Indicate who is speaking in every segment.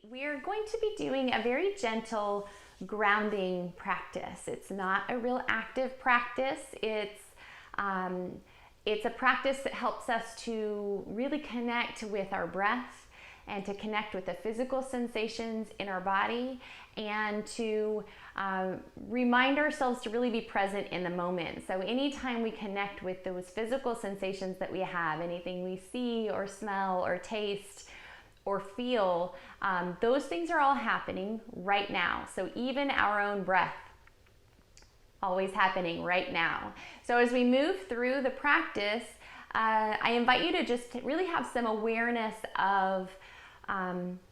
Speaker 1: We're going to be doing a very gentle grounding practice. It's not a real active practice. It's a practice that helps us to really connect with our breath and to connect with the physical sensations in our body, and to remind ourselves to really be present in the moment. So anytime we connect with those physical sensations that we have, anything we see or smell or taste or feel, those things are all happening right now. So even our own breath, always happening right now. So as we move through the practice, I invite you to just really have some awareness of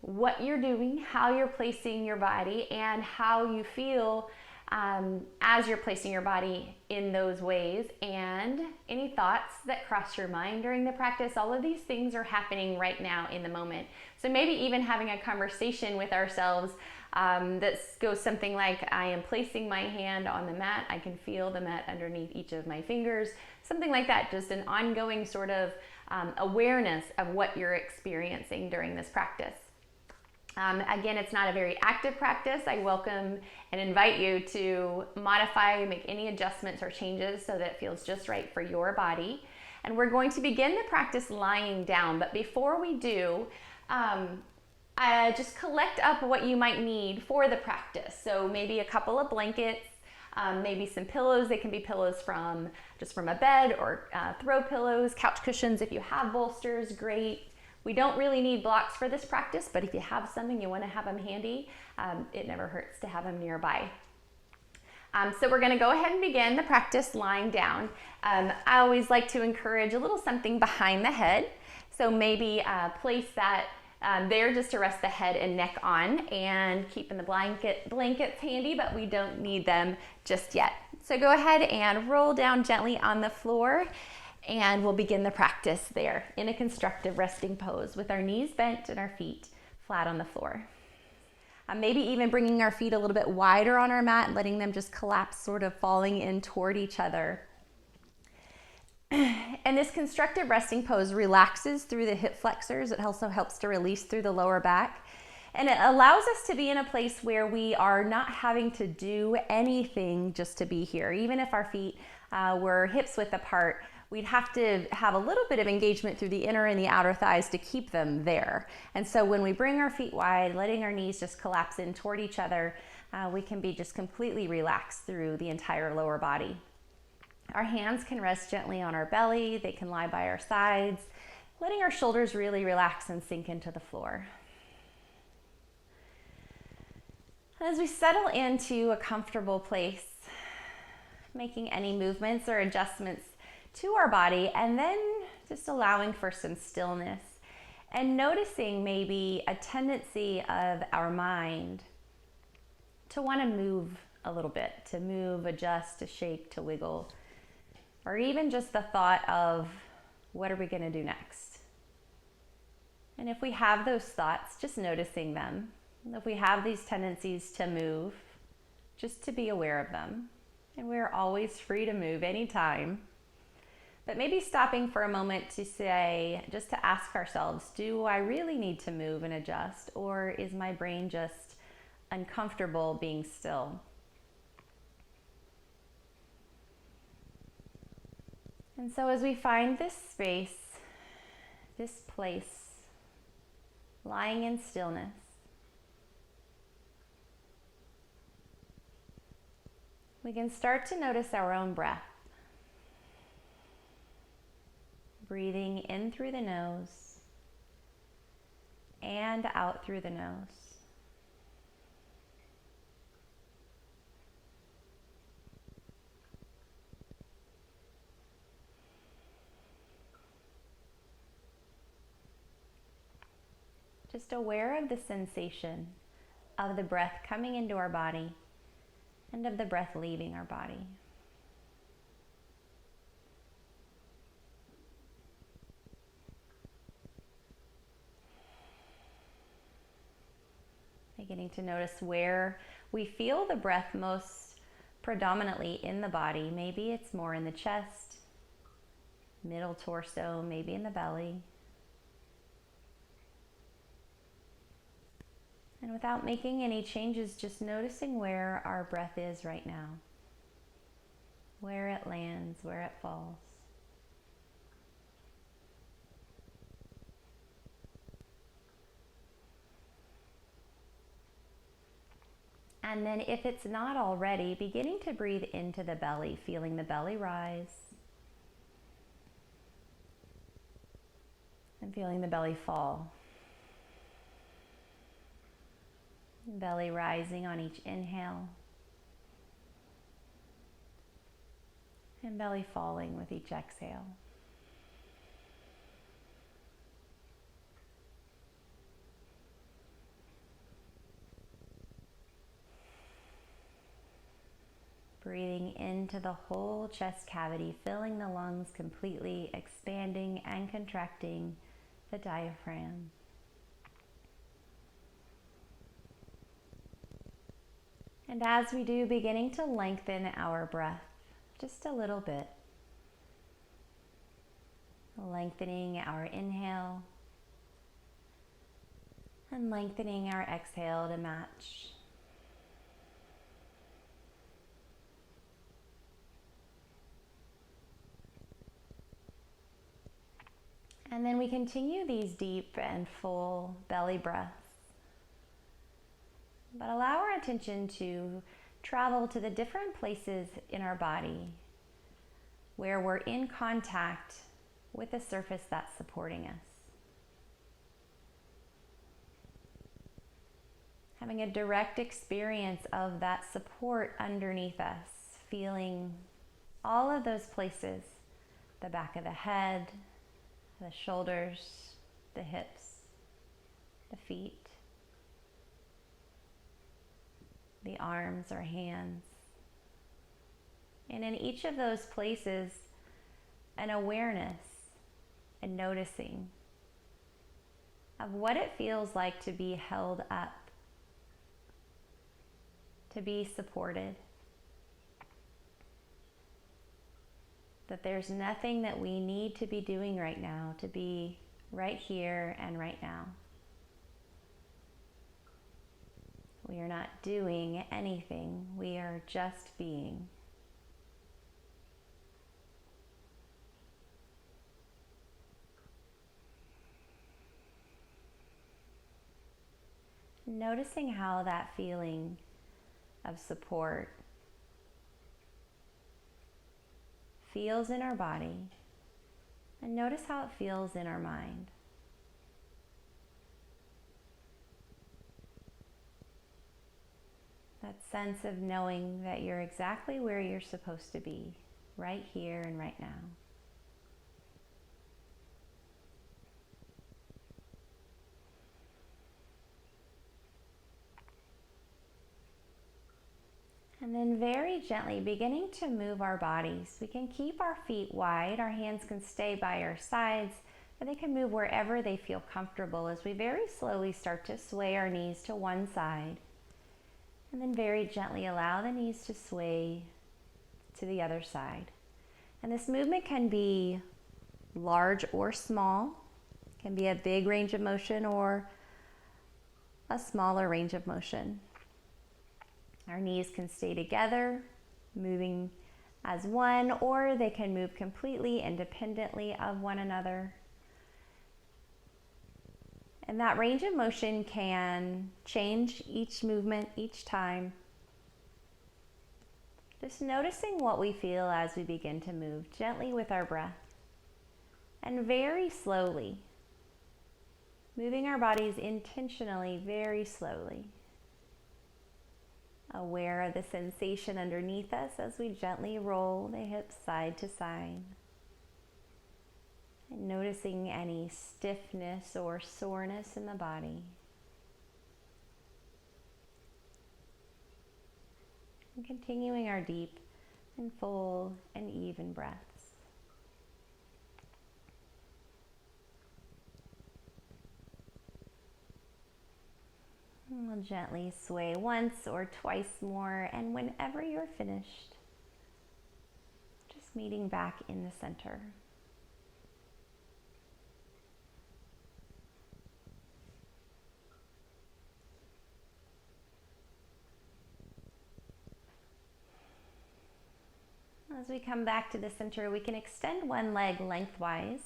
Speaker 1: what you're doing, how you're placing your body, and how you feel as you're placing your body in those ways, and any thoughts that cross your mind during the practice. All of these things are happening right now in the moment. So maybe even having a conversation with ourselves that goes something like, I am placing my hand on the mat, I can feel the mat underneath each of my fingers, something like that. Just an ongoing sort of awareness of what you're experiencing during this practice. Again, it's not a very active practice. I welcome and invite you to modify, make any adjustments or changes so that it feels just right for your body. And we're going to begin the practice lying down. But before we do, just collect up what you might need for the practice. So maybe a couple of blankets, maybe some pillows. They can be pillows from a bed, or throw pillows, couch cushions. If you have bolsters, great. We don't really need blocks for this practice, but if you have some and you want to have them handy, it never hurts to have them nearby. So we're going to go ahead and begin the practice lying down. I always like to encourage a little something behind the head. So maybe place that there just to rest the head and neck on, and keeping the blankets handy, but we don't need them just yet. So go ahead and roll down gently on the floor, and we'll begin the practice there in a constructive resting pose with our knees bent and our feet flat on the floor. Maybe even bringing our feet a little bit wider on our mat and letting them just collapse, sort of falling in toward each other. And this constructive resting pose relaxes through the hip flexors. It also helps to release through the lower back. And it allows us to be in a place where we are not having to do anything just to be here. Even if our feet were hips width apart, we'd have to have a little bit of engagement through the inner and the outer thighs to keep them there. And so when we bring our feet wide, letting our knees just collapse in toward each other, we can be just completely relaxed through the entire lower body. Our hands can rest gently on our belly. They can lie by our sides, letting our shoulders really relax and sink into the floor. As we settle into a comfortable place, making any movements or adjustments to our body, and then just allowing for some stillness and noticing maybe a tendency of our mind to want to move a little bit, to move, adjust, to shake, to wiggle, or even just the thought of, what are we going to do next? And if we have those thoughts, just noticing them. If we have these tendencies to move, just to be aware of them. And we're always free to move anytime. But maybe stopping for a moment to say, just to ask ourselves, do I really need to move and adjust? Or is my brain just uncomfortable being still? And so as we find this space, this place, lying in stillness, we can start to notice our own breath. Breathing in through the nose and out through the nose. Just aware of the sensation of the breath coming into our body and of the breath leaving our body. Beginning to notice where we feel the breath most predominantly in the body. Maybe it's more in the chest, middle torso, maybe in the belly. And without making any changes, just noticing where our breath is right now, where it lands, where it falls. And then if it's not already, beginning to breathe into the belly, feeling the belly rise and feeling the belly fall. Belly rising on each inhale and belly falling with each exhale. Breathing into the whole chest cavity, filling the lungs completely, expanding and contracting the diaphragm. And as we do, beginning to lengthen our breath just a little bit. Lengthening our inhale and lengthening our exhale to match. And then we continue these deep and full belly breaths. But allow our attention to travel to the different places in our body where we're in contact with the surface that's supporting us. Having a direct experience of that support underneath us, feeling all of those places, the back of the head, the shoulders, the hips, the feet, the arms or hands. And in each of those places, an awareness and noticing of what it feels like to be held up, to be supported. That there's nothing that we need to be doing right now to be right here and right now. We are not doing anything. We are just being. Noticing how that feeling of support feels in our body, and notice how it feels in our mind. That sense of knowing that you're exactly where you're supposed to be, right here and right now. And then very gently beginning to move our bodies. We can keep our feet wide, our hands can stay by our sides, or they can move wherever they feel comfortable as we very slowly start to sway our knees to one side. And then very gently allow the knees to sway to the other side. And this movement can be large or small. It can be a big range of motion or a smaller range of motion. Our knees can stay together, moving as one, or they can move completely independently of one another. And that range of motion can change each movement, each time. Just noticing what we feel as we begin to move gently with our breath. And very slowly, moving our bodies intentionally, very slowly. Aware of the sensation underneath us as we gently roll the hips side to side. And noticing any stiffness or soreness in the body. And continuing our deep and full and even breaths. And we'll gently sway once or twice more, and whenever you're finished, just meeting back in the center. As we come back to the center, we can extend one leg lengthwise.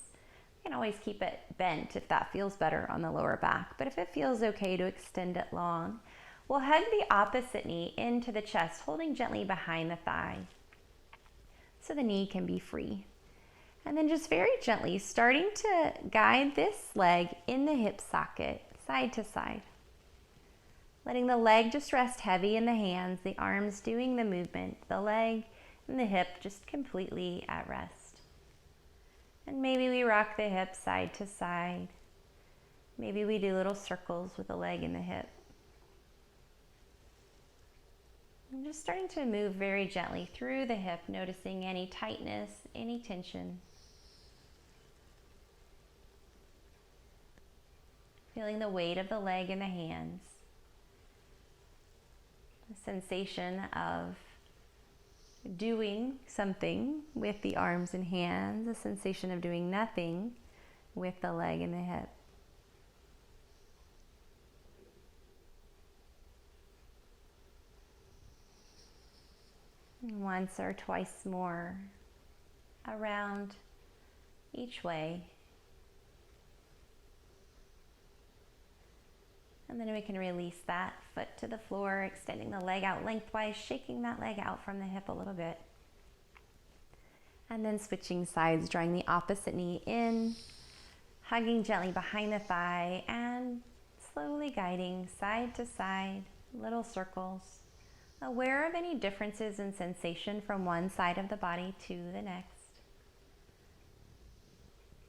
Speaker 1: You can always keep it bent if that feels better on the lower back, but if it feels okay to extend it long, we'll hug the opposite knee into the chest, holding gently behind the thigh so the knee can be free. And then just very gently starting to guide this leg in the hip socket, side to side. Letting the leg just rest heavy in the hands, the arms doing the movement, the leg and the hip just completely at rest. And maybe we rock the hip side to side. Maybe we do little circles with the leg and the hip. And just starting to move very gently through the hip, noticing any tightness, any tension. Feeling the weight of the leg in the hands. The sensation of doing something with the arms and hands, a sensation of doing nothing with the leg and the hip. And once or twice more around each way. And then we can release that foot to the floor, extending the leg out lengthwise, shaking that leg out from the hip a little bit. And then switching sides, drawing the opposite knee in, hugging gently behind the thigh, and slowly guiding side to side, little circles. Aware of any differences in sensation from one side of the body to the next.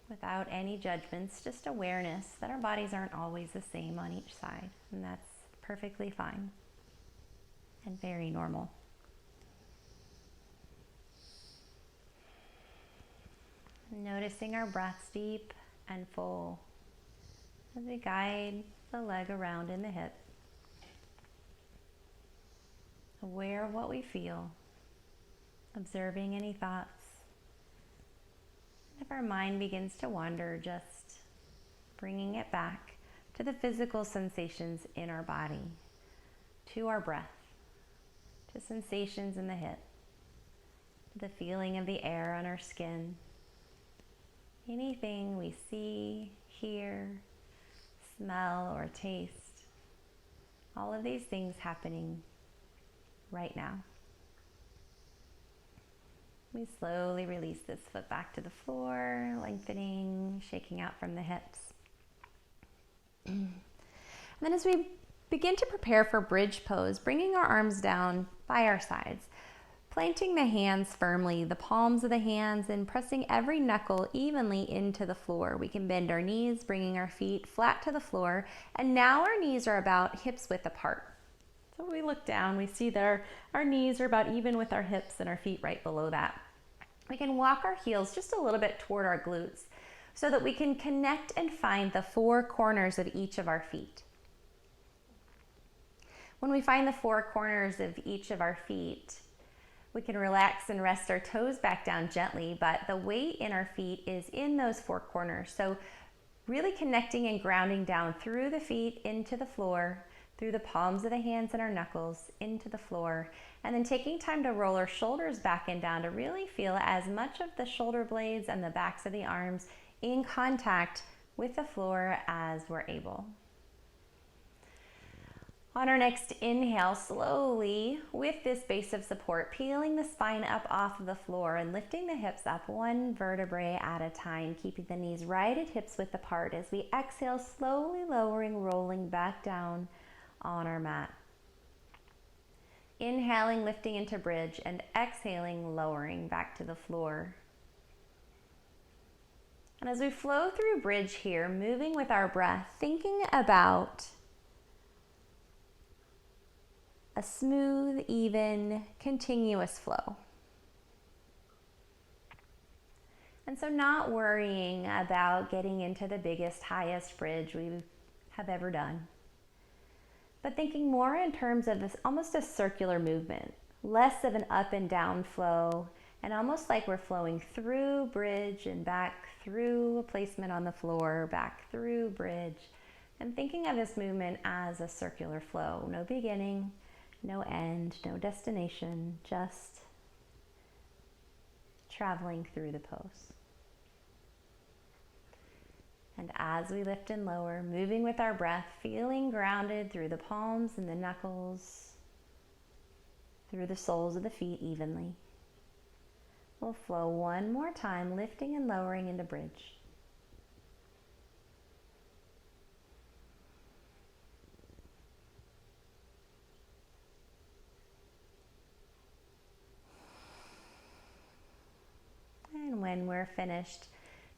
Speaker 1: Without any judgments, just awareness that our bodies aren't always the same on each side, and that's perfectly fine and very normal. Noticing our breaths deep and full as we guide the leg around in the hip. Aware of what we feel, observing any thoughts. If our mind begins to wander, just bringing it back to the physical sensations in our body, to our breath, to sensations in the hip, the feeling of the air on our skin, anything we see, hear, smell, or taste, all of these things happening right now. We slowly release this foot back to the floor, lengthening, shaking out from the hips. And then as we begin to prepare for bridge pose, bringing our arms down by our sides, planting the hands firmly, the palms of the hands, and pressing every knuckle evenly into the floor. We can bend our knees, bringing our feet flat to the floor, and now our knees are about hips width apart. So we look down, we see that our knees are about even with our hips and our feet right below that. We can walk our heels just a little bit toward our glutes so that we can connect and find the four corners of each of our feet. When we find the four corners of each of our feet, we can relax and rest our toes back down gently, but the weight in our feet is in those four corners. So really connecting and grounding down through the feet into the floor, through the palms of the hands and our knuckles into the floor, and then taking time to roll our shoulders back and down to really feel as much of the shoulder blades and the backs of the arms in contact with the floor as we're able. On our next inhale, slowly, with this base of support, peeling the spine up off of the floor and lifting the hips up one vertebrae at a time, keeping the knees right at hips width apart as we exhale, slowly lowering, rolling back down on our mat. Inhaling, lifting into bridge, and exhaling, lowering back to the floor. And as we flow through bridge here, moving with our breath, thinking about a smooth, even, continuous flow. And so not worrying about getting into the biggest, highest bridge we have ever done, but thinking more in terms of this almost a circular movement, less of an up and down flow, and almost like we're flowing through bridge and back through a placement on the floor, back through bridge, and thinking of this movement as a circular flow. No beginning, no end, no destination, just traveling through the pose. And as we lift and lower, moving with our breath, feeling grounded through the palms and the knuckles, through the soles of the feet evenly. We'll flow one more time, lifting and lowering into bridge. And when we're finished,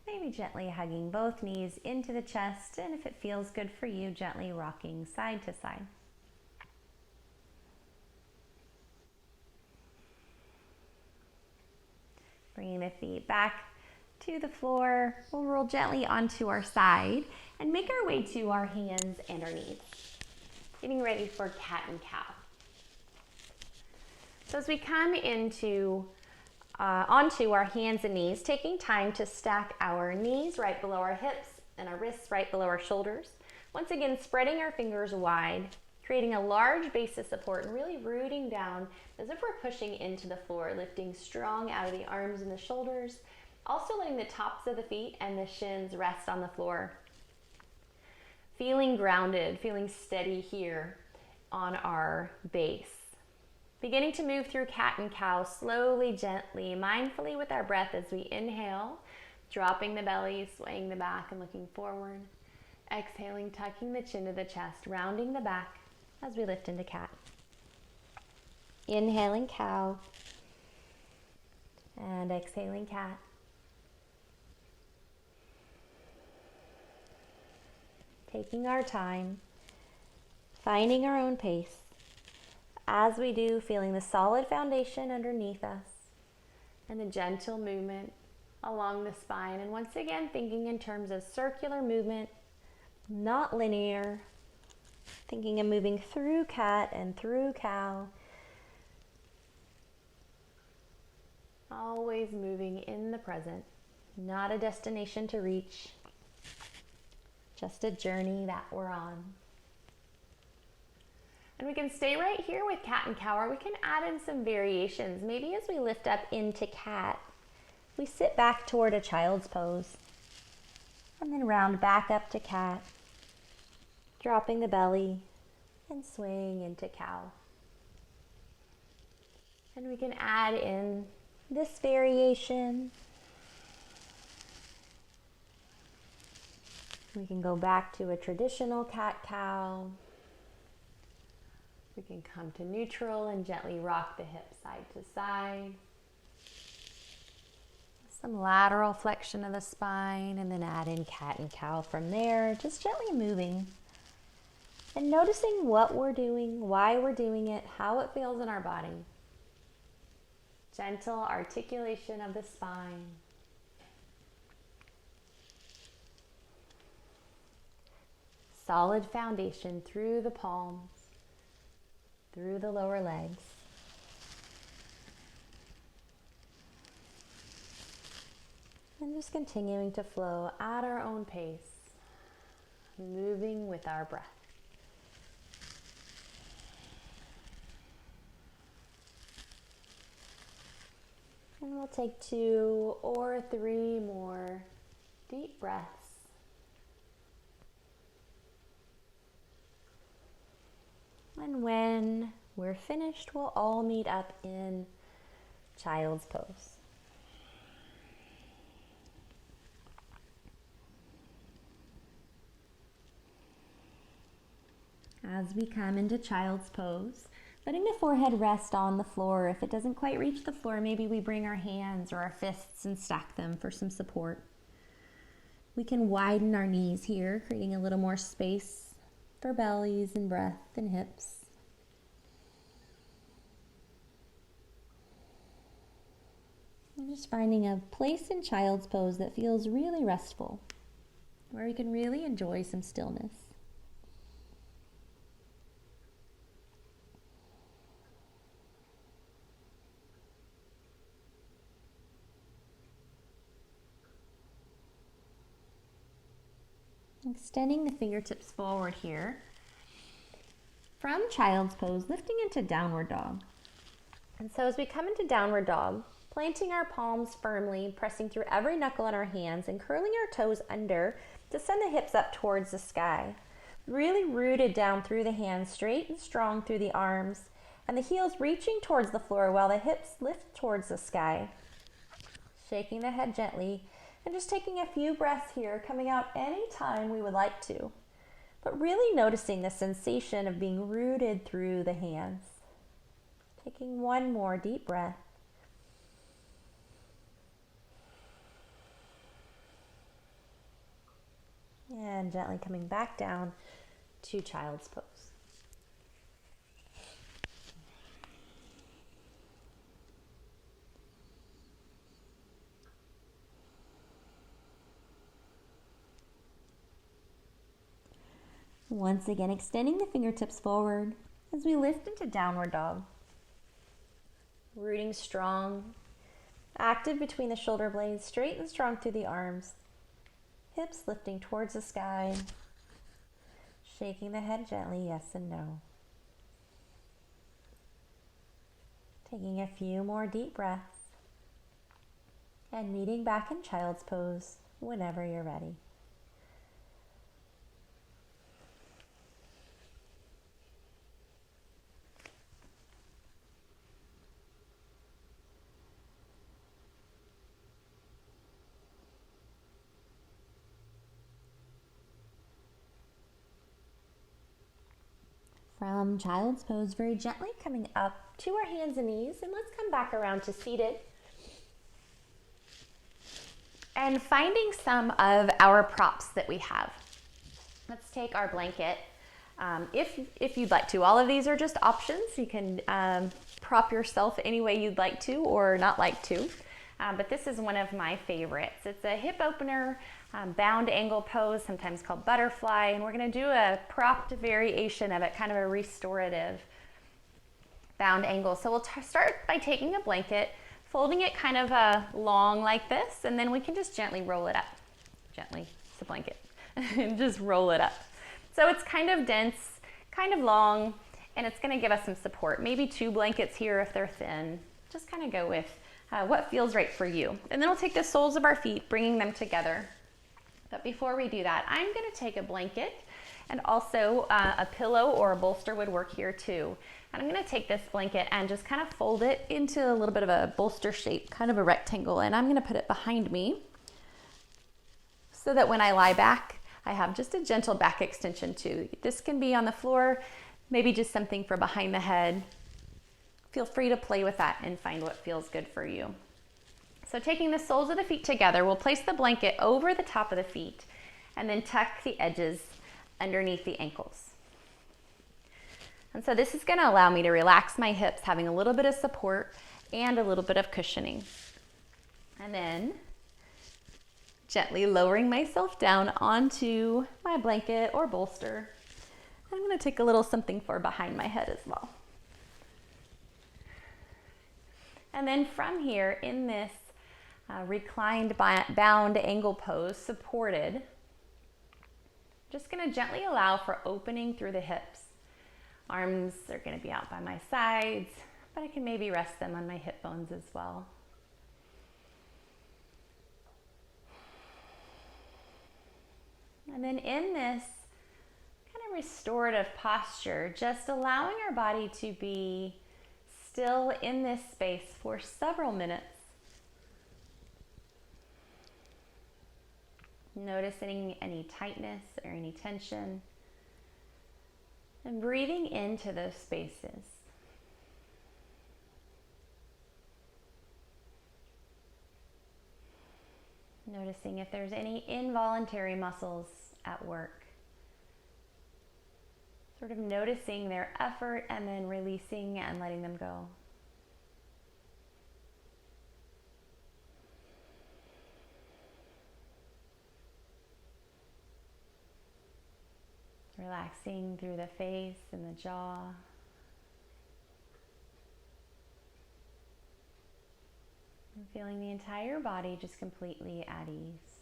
Speaker 1: maybe gently hugging both knees into the chest, and if it feels good for you, gently rocking side to side. Bringing the feet back to the floor, we'll roll gently onto our side and make our way to our hands and our knees. Getting ready for cat and cow. So as we come onto our hands and knees, taking time to stack our knees right below our hips and our wrists right below our shoulders. Once again, spreading our fingers wide, creating a large base of support and really rooting down as if we're pushing into the floor, lifting strong out of the arms and the shoulders, also letting the tops of the feet and the shins rest on the floor. Feeling grounded, feeling steady here on our base. Beginning to move through cat and cow slowly, gently, mindfully with our breath as we inhale, dropping the belly, swaying the back and looking forward. Exhaling, tucking the chin to the chest, rounding the back as we lift into cat. Inhaling cow and exhaling cat. Taking our time, finding our own pace. As we do, feeling the solid foundation underneath us and the gentle movement along the spine. And once again, thinking in terms of circular movement, not linear. Thinking of moving through cat and through cow. Always moving in the present, not a destination to reach, just a journey that we're on. And we can stay right here with cat and cow, or we can add in some variations. Maybe as we lift up into cat, we sit back toward a child's pose, and then round back up to cat, dropping the belly and swaying into cow. And we can add in this variation. We can go back to a traditional cat-cow. We can come to neutral and gently rock the hips side to side. Some lateral flexion of the spine, and then add in cat and cow from there, just gently moving. And noticing what we're doing, why we're doing it, how it feels in our body. Gentle articulation of the spine. Solid foundation through the palms, through the lower legs. And just continuing to flow at our own pace, moving with our breath. And we'll take 2 or 3 more deep breaths. And when we're finished, we'll all meet up in child's pose. As we come into child's pose, letting the forehead rest on the floor. If it doesn't quite reach the floor, maybe we bring our hands or our fists and stack them for some support. We can widen our knees here, creating a little more space for bellies and breath and hips. And just finding a place in child's pose that feels really restful, where we can really enjoy some stillness. Extending the fingertips forward here. From child's pose, lifting into downward dog. And so as we come into downward dog,
Speaker 2: Planting our palms firmly, pressing through every knuckle in our hands and curling our toes under to send the hips up towards the sky. Really rooted down through the hands, straight and strong through the arms, and the heels reaching towards the floor while the hips lift towards the sky. Shaking the head gently and just taking a few breaths here, coming out anytime we would like to, but really noticing the sensation of being rooted through the hands. Taking one more deep breath. And gently coming back down to child's pose. Once again, extending the fingertips forward as we lift into downward dog. Rooting strong, active between the shoulder blades, straight and strong through the arms. Hips lifting towards the sky. Shaking the head gently, yes and no. Taking a few more deep breaths. And meeting back in child's pose whenever you're ready. From child's pose, very gently coming up to our hands and knees, and let's come back around to seated.
Speaker 1: And finding some of our props that we have. Let's take our blanket. If you'd like to, all of these are just options. You can prop yourself any way you'd like to or not like to. But this is one of my favorites. It's a hip opener, bound angle pose, sometimes called butterfly, and we're going to do a propped variation of it, kind of a restorative bound angle. So we'll start by taking a blanket, folding it kind of long like this, and then we can just gently roll it up. Gently, it's a blanket, and just roll it up. So it's kind of dense, kind of long, and it's going to give us some support. Maybe 2 blankets here if they're thin. Just kind of go with what feels right for you. And then we'll take the soles of our feet, bringing them together. But before we do that, I'm going to take a blanket, and also a pillow or a bolster would work here too. And I'm going to take this blanket and just kind of fold it into a little bit of a bolster shape, kind of a rectangle, and I'm going to put it behind me so that when I lie back, I have just a gentle back extension too. This can be on the floor, maybe just something for behind the head. Feel free to play with that and find what feels good for you. So taking the soles of the feet together, we'll place the blanket over the top of the feet and then tuck the edges underneath the ankles. And so this is going to allow me to relax my hips, having a little bit of support and a little bit of cushioning. And then gently lowering myself down onto my blanket or bolster. I'm going to take a little something for behind my head as well. And then from here, in this reclined bound angle pose, supported, just going to gently allow for opening through the hips. Arms are going to be out by my sides, but I can maybe rest them on my hip bones as well. And then in this kind of restorative posture, just allowing our body to be still in this space for several minutes. Noticing any tightness or any tension, and breathing into those spaces. Noticing if there's any involuntary muscles at work. Sort of noticing their effort and then releasing and letting them go. Relaxing through the face and the jaw. And feeling the entire body just completely at ease.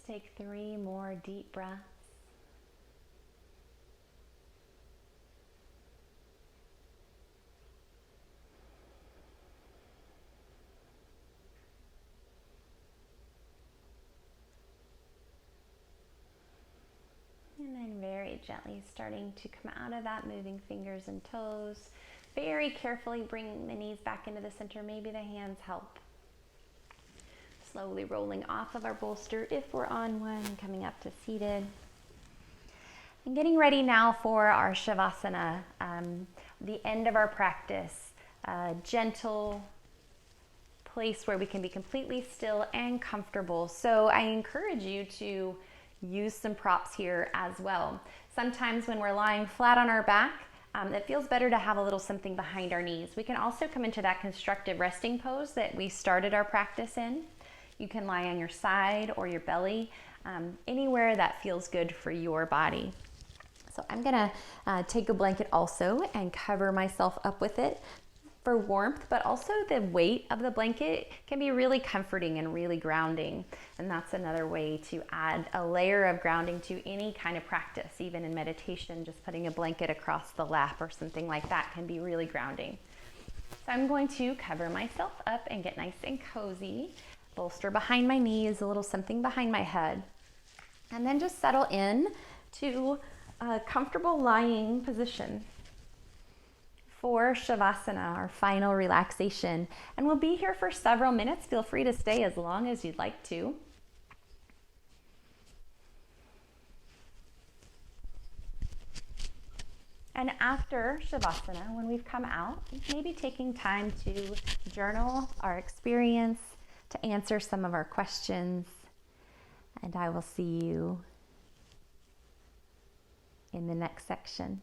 Speaker 1: Just take 3 more deep breaths. And then very gently starting to come out of that, moving fingers and toes. Very carefully bringing the knees back into the center. Maybe the hands help. Slowly rolling off of our bolster if we're on one, coming up to seated. And getting ready now for our Savasana, the end of our practice. A gentle place where we can be completely still and comfortable. So I encourage you to use some props here as well. Sometimes when we're lying flat on our back, it feels better to have a little something behind our knees. We can also come into that constructive resting pose that we started our practice in. You can lie on your side or your belly, anywhere that feels good for your body. So I'm gonna take a blanket also and cover myself up with it for warmth, but also the weight of the blanket can be really comforting and really grounding. And that's another way to add a layer of grounding to any kind of practice. Even in meditation, just putting a blanket across the lap or something like that can be really grounding. So I'm going to cover myself up and get nice and cozy. Bolster behind my knees, a little something behind my head. And then just settle in to a comfortable lying position for Savasana, our final relaxation. And we'll be here for several minutes. Feel free to stay as long as you'd like to. And after Savasana, when we've come out, maybe taking time to journal our experience, to answer some of our questions. And I will see you in the next section.